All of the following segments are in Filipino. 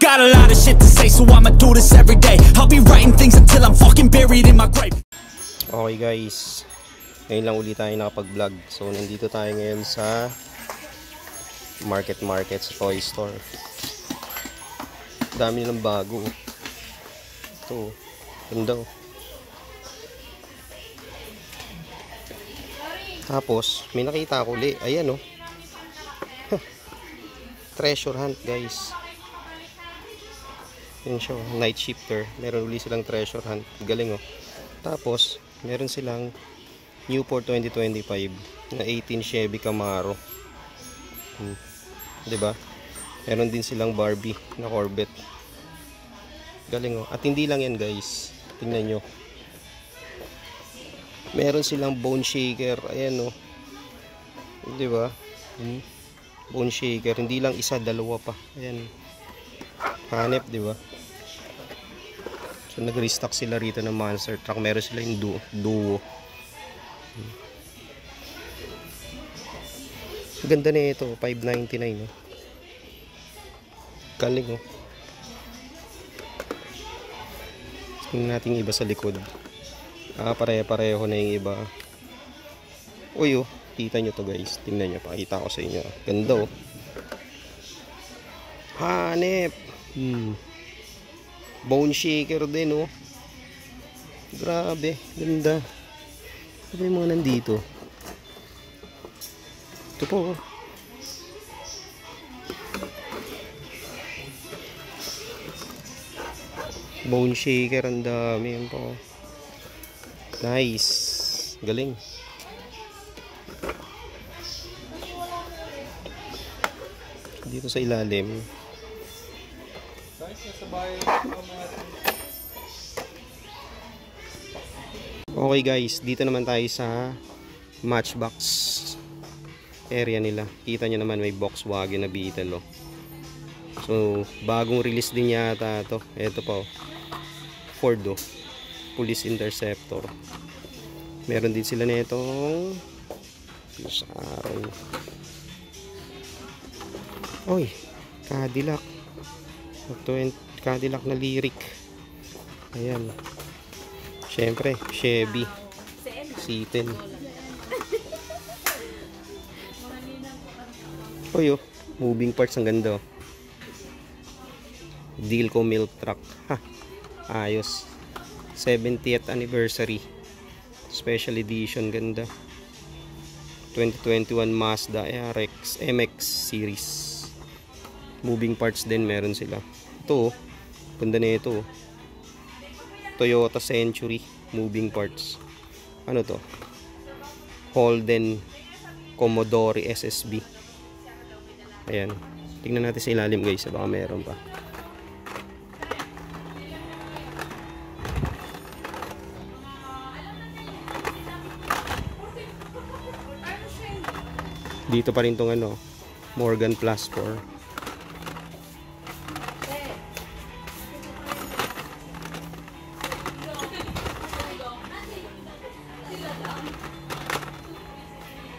got a lot of shit to say, so I'ma do this every day. I'll be writing things until I'm fucking buried in my grave. Okay guys, ngayon lang ulit tayo nakapag-vlog. So nandito tayo ngayon sa market sa toy store. Dami nilang bago. Ito, ganda. Tapos may nakita ako ulit. Ayan oh. Treasure hunt guys. Yan siya, night shifter. Meron ulit silang treasure hunt. Galing oh. Tapos meron silang Newport 2025 na 18 Chevy Camaro. Diba? Meron din silang Barbie na Corvette. Galing oh. At hindi lang yan guys. Tingnan nyo. Meron silang bone shaker. Ayan oh. Diba? Bone shaker. Hindi lang isa, dalawa pa. Ayan. Hanep, diba? So nag-restock sila rito ng monster truck. Meron sila yung duo. Ganda na ito. 599 oh. Galing oh. Tingnan natin yung iba sa likod. Pareho na yung iba. Uy oh, kita nyo to guys. Tingnan nyo, pakita ko sa inyo. Ganda oh. Hanep. Bone shaker din oh. Grabe, ganda. Ano yung mga nandito? Ito po oh. Bone shaker, ang dami yan po. Nice. Galing. Dito sa ilalim. Okay guys, dito naman tayo sa Matchbox area nila. Kita nyo naman may Volkswagen na Beetle oh. So bagong release din yata to. Ito po Ford oh. Police Interceptor. Meron din sila nitong oy, Cadillac. Cadillac na Lyric. Ayan. Siyempre, Chevy C10. Oy oh, moving parts ang ganda oh. Dilco milk truck. Ha, ayos. 70th anniversary special edition, ganda. 2021 Mazda RX MX series. Moving parts din meron sila. Ito oh, ganda na ito oh. Toyota Century moving parts. Ano to? Holden Commodore SSB. Ayan. Tingnan natin sa ilalim guys, baka meron pa. Dito pa rin tong ano, Morgan Plus 4.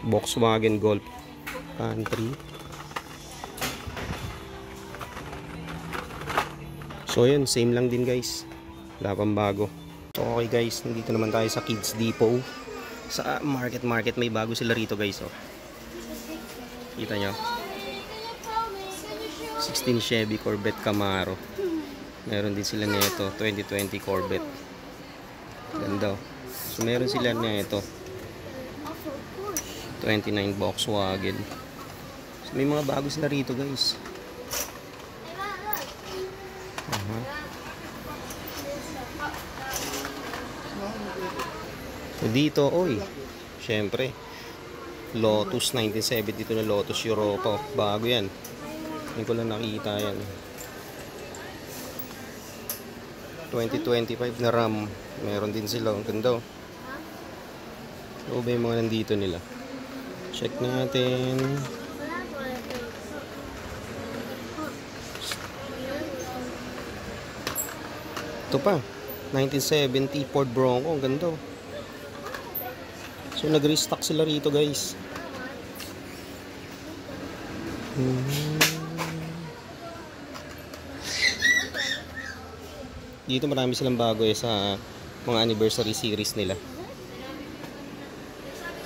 Volkswagen Golf Country. So yun, same lang din guys. Wala pang bago. Okay guys, nandito naman tayo sa Kids Depot. Sa market may bago sila rito guys oh. Kita nyo 16 Chevy Corvette Camaro. Meron din sila nito 2020 Corvette. Ganda oh. So meron sila nito 29 Volkswagen. So, may mga bago sila rito guys. So dito oy, syempre Lotus 1970 dito na Lotus Europa. Bago yan. Hindi ko lang nakita yan. 2025 na RAM. Meron din sila. Ang ganda. Ano ba yung mga nandito nila? Check natin. Ito pa. 1970 Ford Bronco. Ang ganda. So nag-restock sila rito guys. Dito marami silang bago sa mga anniversary series nila.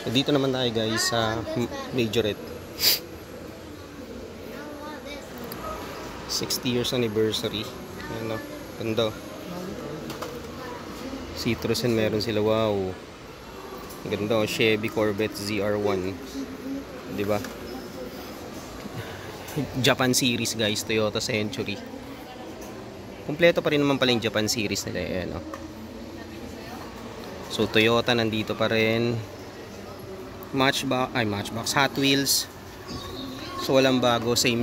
So, dito naman tayo guys sa Majorette. 60 years anniversary. Ayan o. Ganda. Citroen meron sila. Wow. Ganda o. Chevy Corvette ZR1. Diba? Japan series guys. Toyota Century. Kompleto pa rin naman pala yung Japan series nila. Ayan o. So Toyota nandito pa rin. Matchbox. Hot Wheels. So walang bago. Same.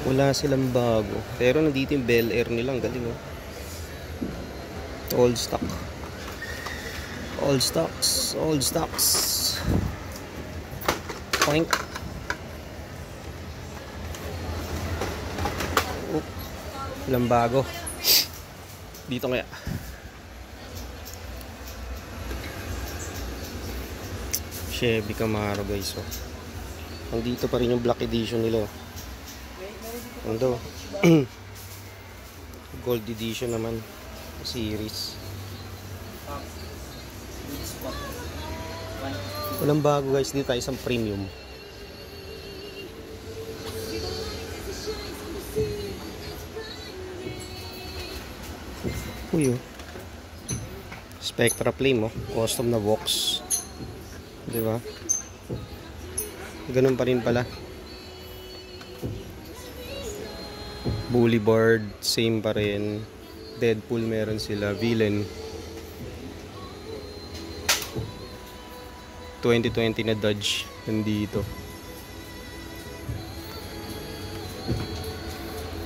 Wala silang bago. Pero nandito yung Bel Air nilang. Galing oh. Old stock. Old stocks. Poink. Oh. Walang bago. Dito kaya. Chevy Camaro guys oh. Nandito pa rin yung black edition nila oh. Ando. Gold edition naman series. Walang bago guys, dito tayo isang premium. Uy oh. Spectra Flame oh, custom na box. 'Di ba? Ganun pa rin pala. Boulevard, same pa rin. Deadpool meron sila. Villain 2020 na Dodge nandito.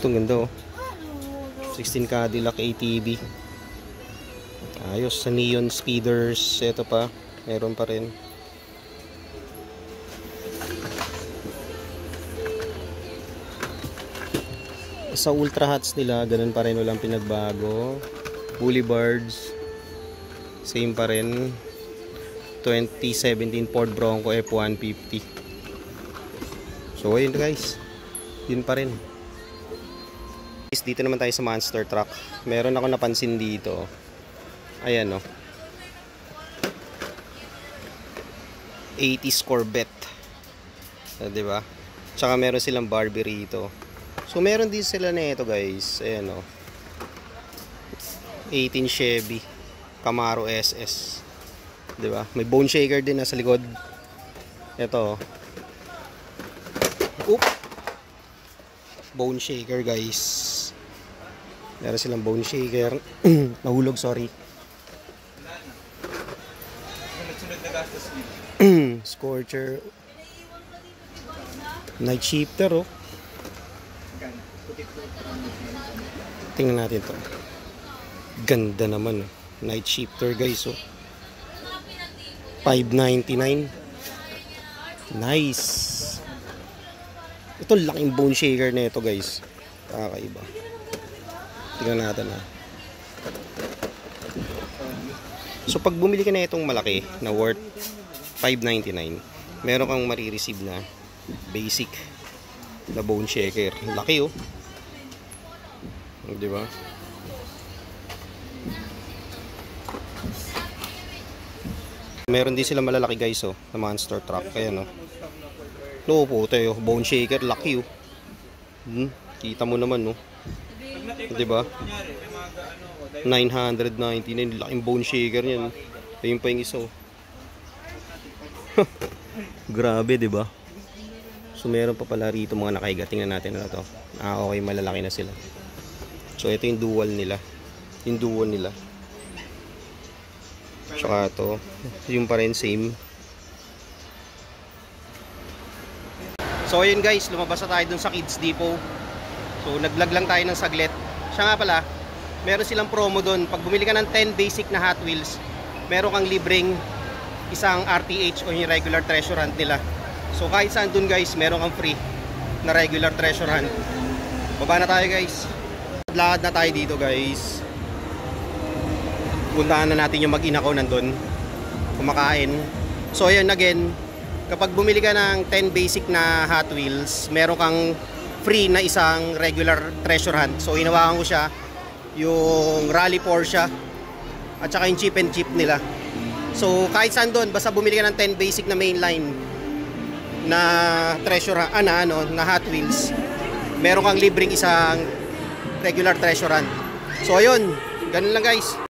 Itong ganda oh. 16 Cadillac ATV. Ayos. Sa neon speeders. Ito pa. Meron pa rin. Sa Ultra Hats nila, ganun pa rin, walang pinagbago. Boulevards, same pa rin. 2017 Ford Bronco F-150. So ayun guys, yun pa rin. Dito naman tayo sa monster truck. Meron ako napansin dito. Ayan o. 80s Corvette. Diba? Tsaka meron silang Barbie rito. So meron din sila na ito guys. Ayan o. 18 Chevy Camaro SS. Diba? May bone shaker din nasa likod. Ito. Oop. Bone shaker guys. Meron silang bone shaker. Nahulog, sorry. Scorcher. Night shifter oh. Tingnan natin to. Ganda naman oh. Night shifter guys oh. $599. Nice. Ito laking bone shaker na ito guys. Kakaiba. Tingnan natin ha. So pag bumili ka na itong malaki na worth $599, meron kang marireceive na basic na bone shaker. Laki oh. Di ba? Meron din sila malalaki guys oh, na monster truck. Kaya no. No po tayo, bone shaker, laki oh. Kita mo naman no. Di ba? 999, laking bone shaker niyan. Ayun pa yung isa oh. Grabe, di ba? So meron pa pala rito mga nakahiga. Tingnan natin na to. Okay, malalaki na sila. So ito yung dual nila. Yung dual nila. Tsaka ito, yung pa rin same. So ayun guys, lumabas na tayo dun sa Kids Depot. So nag-vlog lang tayo ng saglit. Siya nga pala, meron silang promo dun. Pag bumili ka ng 10 basic na Hot Wheels, meron kang libreng isang RTH o yung regular treasure hunt nila. So kahit saan dun guys, meron kang free na regular treasure hunt. Baba na tayo guys. Lakad na tayo dito guys. Puntahan na natin yung mag-ina ko nandun. Kumakain. So ayun again, kapag bumili ka ng 10 basic na Hot Wheels, meron kang free na isang regular treasure hunt. So hinawakan ko siya, yung Rally Porsche at saka yung chip and chip nila. So kahit saan doon, basta bumili ka ng 10 basic na mainline na treasure na Hot Wheels, meron kang libreng isang regular treasure hunt. So ayun, ganun lang guys.